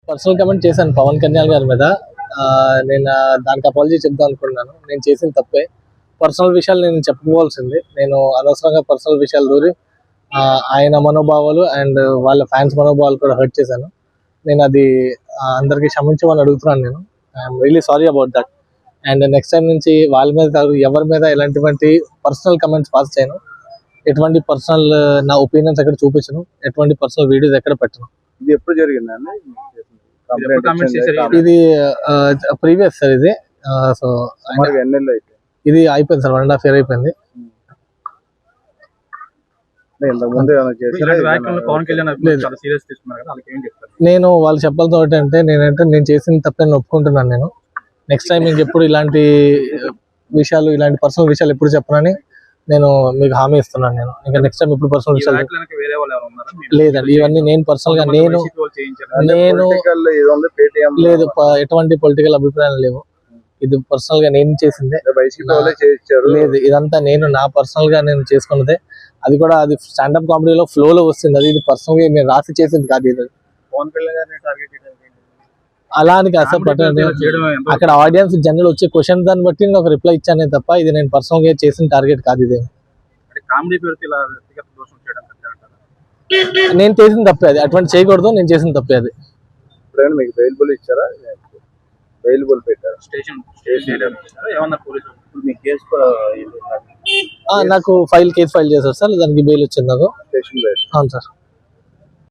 Personal comment చేశాను పవన్ కళ్యాణ్ గారి మీద. నేను దానికి అపాలజీ చెప్దాం అనుకున్నాను. నేను చేసిన తప్పే. పర్సనల్ విషయాలు నేను చెప్పుకోవాల్సింది. నేను అనవసరంగా పర్సనల్ విషయాలు దూరి ఆయన మనోభావాలు అండ్ వాళ్ళ ఫ్యాన్స్ మనోభావాలు కూడా హర్ట్ చేశాను. నేను అది అందరికీ క్షమించమని అడుగుతున్నాను. నేను I'm really sorry about that. And next time నుంచి వాళ్ళ మీద ఎవరి మీద ఎలాంటి పర్సనల్ కమెంట్స్ పాస్ చేయను. ఎటువంటి పర్సనల్ నా ఒపీనియన్స్ ఎక్కడ చూపించను. ఎటువంటి పర్సనల్ వీడియోస్ ఎక్కడ పెట్టను. ఇది ఎప్పుడు జరిగిందండి? ఇది ప్రీవియస్ సార్. ఇది సో ఇది అయిపోయింది సార్, 1.5 year అయిపోయింది. నేను వాళ్ళు చెప్పాల్సిన ఏంటంటే నేను చేసిన తప్పని ఒప్పుకుంటున్నాను. నేను నెక్స్ట్ టైం ఇంకెప్పుడు ఇలాంటి విషయాలు, ఇలాంటి పర్సనల్ విషయాలు ఎప్పుడు చెప్పనని నేను మీకు హామీ ఇస్తున్నాను. నేను ఇంకా నెక్స్ట్ టైం ఇప్పుడు పర్సనల్ విషయాలు లేదండి. ఇవన్నీ నేను పర్సనల్ గా నేను లేదు, ఎటువంటి పొలిటికల్ అభిప్రాయాలు లేవు. ఇది పర్సనల్ గా నేను చేసిందే. లేదు, ఇదంతా నేను నా పర్సనల్ గా నేను చేసుకున్నదే. అది కూడా అది స్టాండప్ కామెడీలో ఫ్లో లో వస్తుంది. అది ఇది పర్సనల్ గా నేను రాసి చేసింది కాదు. ఇది అలా అని కాదు సార్. అక్కడ ఆడియన్స్ జనరల్ వచ్చే క్వశ్చన్ దాన్ని బట్టి నేను ఒక రిప్లై ఇచ్చానే తప్ప ఇది నేను పర్సనల్ గా చేసిన టార్గెట్ కాదు. ఇది నేను చేసిన తప్పే. అది అటువంటి చేయకూడదు. నేను చేసిన తప్పే. అది నాకు కేసు ఫైల్ చేశారు సార్. దానికి బెయిల్ వచ్చింది నాకు. అవును సార్.